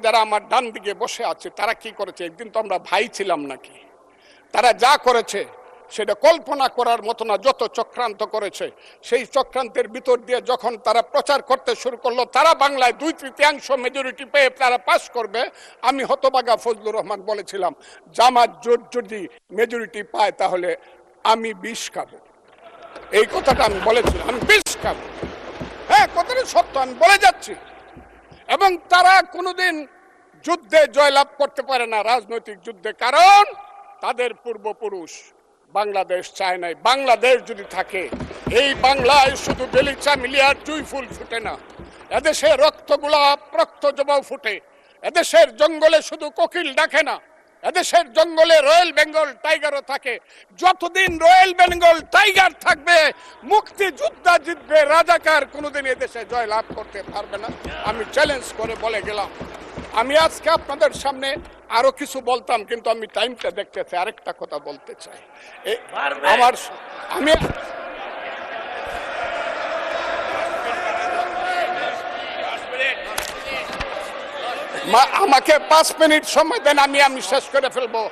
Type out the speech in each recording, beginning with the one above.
যারা আমার ডান দিকে বসে আছে তারা কি করেছে? একদিন তো আমরা ভাই ছিলাম নাকি? তারা যা করেছে সেটা কল্পনা করার মতো না। যত চক্রান্ত করেছে, সেই চক্রান্তের ভিতর দিয়ে যখন তারা প্রচার করতে শুরু করলো তারা বাংলায় 2/3 মেজরিটি পেয়ে তারা পাস করবে, আমি হতবাগা ফজলুর রহমান বলেছিলাম জামাত জোট যদি মেজরিটি পায় তাহলে আমি বিষ খাবো। এই কথাটা আমি বলেছিলাম, আমি বিষ খাবো। হ্যাঁ, কথাটা সত্য, আমি বলে যাচ্ছি। এবং তারা কোনোদিন যুদ্ধে জয়লাভ করতে পারে না, রাজনৈতিক যুদ্ধে, কারণ তাদের পূর্বপুরুষ বাংলাদেশ চায় নাই। বাংলাদেশ যদি থাকে, এই বাংলায় শুধু বেলিচা মিলিয়ার জুই ফুল ফুটে না, এদেশে রক্তগোলাপ রক্ত জবাও ফুটে। এদেশের জঙ্গলে শুধু কোকিল ডাকে না, এদেশের জঙ্গলে রয়্যাল বেঙ্গল টাইগারও থাকে। যতদিন রয়্যাল বেঙ্গল টাইগার থাকবে, মুক্তিযোদ্ধা জিতবে, রাজাকার কোনোদিন এদেশে জয় লাভ করতে পারবে না। আমি চ্যালেঞ্জ করে বলে গেলাম। আমি আজকে আপনাদের সামনে আরো কিছু বলতাম, কিন্তু আমি টাইমটা দেখতে চাই, আরেকটা কথা বলতে চাই। আমাকে 5 মিনিট সময় দেন, আমি শেষ করে ফেলবো।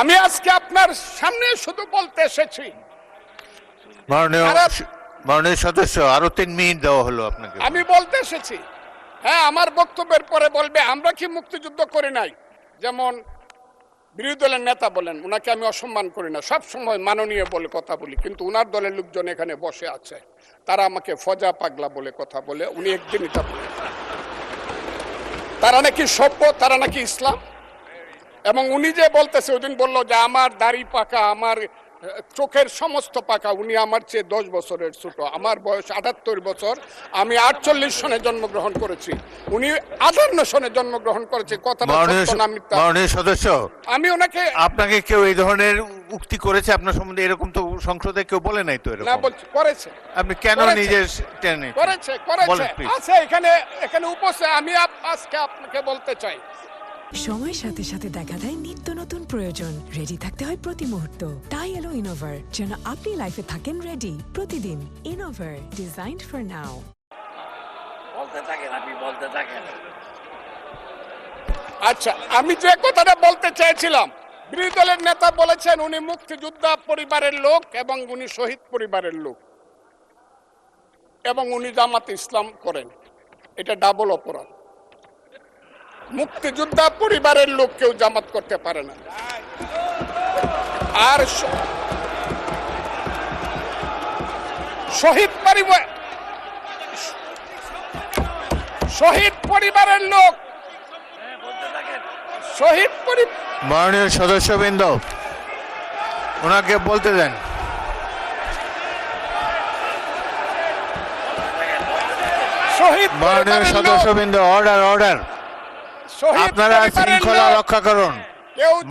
আমি আজকে আপনার সামনে শুধু বলতে এসেছি। মাননীয় সদস্য, আরো 3 মিনিট দেওয়া হলো আপনাকে। আমি বলতে এসেছি, হ্যাঁ, আমার বক্তব্যের পরে বলবে আমরা কি মুক্তিযুদ্ধ করি নাই। যেমন বিরোধী দলের নেতা বলেন, উনাকে আমি অসম্মান করি না, সব সময় মাননীয় বলে কথা বলি, কিন্তু উনার দলের লোকজন এখানে বসে আছে, তারা আমাকে ফজা পাগলা বলে কথা বলে। উনি একদিন এটা বলে তারা নাকি সভ্য, তারা নাকি ইসলাম। এবং উনি যে বলতেছে, ওই দিন বললো যে আমার দাড়ি পাকা, আমার চোখের সমস্ত পাকা। উনি আমার চেয়ে 10 বছরের ছোট, আমার বয়স 78 বছর, আমি 48 সনে জন্মগ্রহণ করেছি, উনি 58 সনে জন্মগ্রহণ করেছে। কথাটা সত্য না মিথ্যা? মাননীয় সদস্য, আমি ওনাকে, আপনাকে কেউ এই ধরনের উক্তি করেছে আপনার সম্বন্ধে? এরকম তো সংসদে কেউ বলে নাই তো। এরকম না, বলছি করেছে। আপনি কেন নিজে টেনে? করেছে আছে এখানে উপস্থিত। আমি আজকে আপনাকে বলতে চাই, সময়ের সাথে সাথে দেখা দেয় নিত্য নতুন প্রয়োজন। রেডি থাকতে হয় প্রতি মুহূর্ত। তাই এলো ইনোভার, যেন আপনি লাইফে থাকেন রেডি প্রতিদিন। Innova, designed for now. আচ্ছা, আমি যে কথাটা বলতে চেয়েছিলাম, বিরোধী দলের নেতা বলেছেন উনি মুক্তিযোদ্ধা পরিবারের লোক এবং উনি শহীদ পরিবারের লোক এবং উনি জামাত ইসলাম করেন। এটা ডাবল অপরাধ। মুক্তিযোদ্ধা পরিবারের লোক কেউ জামাত করতে পারে না। আর শহীদ পরিবারের লোক, মাননীয় সদস্যবৃন্দ, ওনাকে বলতে দেন। মাননীয় সদস্যবৃন্দ, অর্ডার। আপনারা শৃঙ্খলা রক্ষা করুন।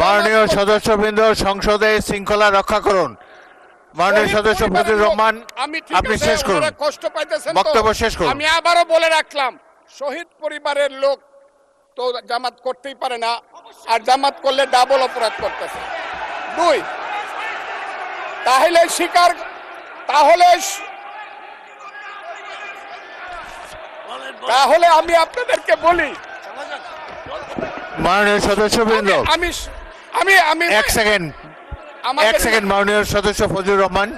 মাননীয় সদস্যবৃন্দ, সংসদে শৃঙ্খলা রক্ষা করুন। মাননীয় সদস্য ফজলুর রহমান, আপনি শেষ করুন, কষ্ট পাইতেছেন, বক্তব্য শেষ করুন। আমি আবারও বলে রাখলাম, শহীদ পরিবারের লোক তো জামাত করতেই পারে না, আর জামাত করলে ডাবল অপরাধ করতেছে। 2, তাহলে আমি আপনাদেরকে বলি, মাননীয় সদস্যবৃন্দ, আমি এক সেকেন্ড। মাননীয় সদস্য ফজলুর রহমান,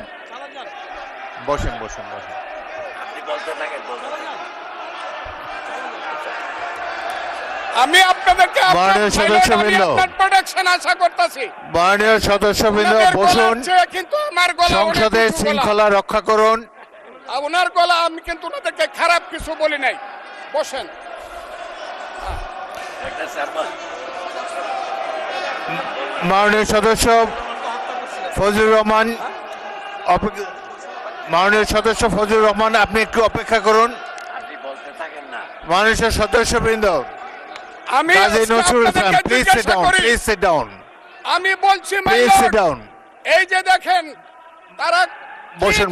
বসেন। আমি আপনাদেরকে মাননীয় সদস্যবৃন্দ, প্রোটেকশন আশা করতেছি। মাননীয় সদস্যবৃন্দ, বসুন। কিন্তু আমার গলা, সংসদে শৃঙ্খলা রক্ষা করুন। ওনার গলা, আমি কিন্তু ওনাদেরকে খারাপ কিছু বলি নাই। বসেন। মাননীয় সদস্য ফজলুর রহমান, আপনি একটু অপেক্ষা করুন। মাননীয় সদস্যবৃন্দ, আমি বলছি, এই যে দেখেন, তারা বসেন।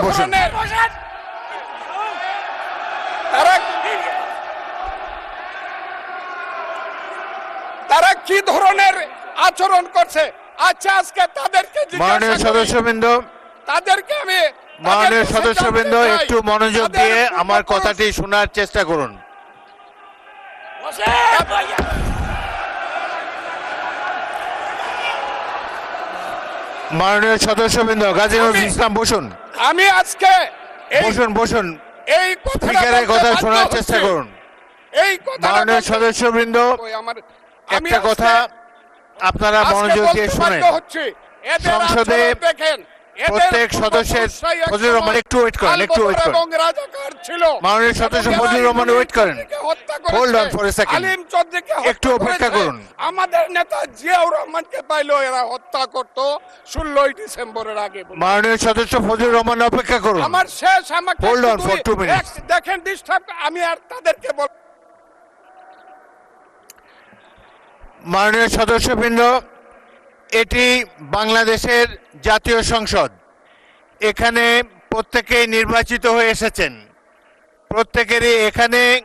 তারা কি ধরনের আচরণ করছে, আচ্ছা আজকে তাদেরকে মাননীয় জিজ্ঞাসা করি, সদস্যবৃন্দ, তাদেরকে আমি মাননীয় তাদের সদস্যবৃন্দ জানতে চাই, একটু মনোযোগ তাদের দিয়ে আমার পূর্বপুরুষ- কথাটি শোনার চেষ্টা করুন। মাননীয় সদস্যবৃন্দ, গাজী নজরুল ইসলাম বসুন, আমি আজকে এই বসুন বসুন, এই কথাটা স্পিকারের বলতে কথা বাধ্য শোনার হচ্ছি। চেষ্টা করুন। এই কথাটা মাননীয় বলতে- সদস্যবৃন্দ, ওই আমার আমি একটা কথা আজকে- আপনারা আজকে মনোযোগ বলতে দিয়ে বাধ্য শুনেন। হচ্ছি, এদের সংসদে আচরণ দেখেন, এদের প্রত্যেক সদস্যের পূর্বপুরুষরাই এক ফজলুর রহমান সময় একটু ওয়েট করেন, একটু ওয়েট আলবদর করেন। এবং রাজাকার ছিল। মাননীয় সদস্য এবং ফজলুর এরা রহমান আলিম ওয়েট করেন। চৌধুরীকে হত্যা করেছে, Hold on for a second. আলিম চৌধুরীকে হত্যা একটু অপেক্ষা করেছে। করুন। আমাদের নেতা জিয়াউর রহমানকে পাইলো এরা হত্যা করতো 16ই ডিসেম্বরের আগে। মাননীয় সদস্য ফজলুর রহমান অপেক্ষা করুন। আমার শেষ আমাকে Hold on শুধু for 2 minutes. দেখেন ডিস্টার্ব, আমি আর তাদেরকে বল মাননীয় সদস্যবৃন্দ, এটি বাংলাদেশের জাতীয় সংসদ। এখানে প্রত্যেকেই নির্বাচিত হয়ে এসেছেন, প্রত্যেকেরই এখানে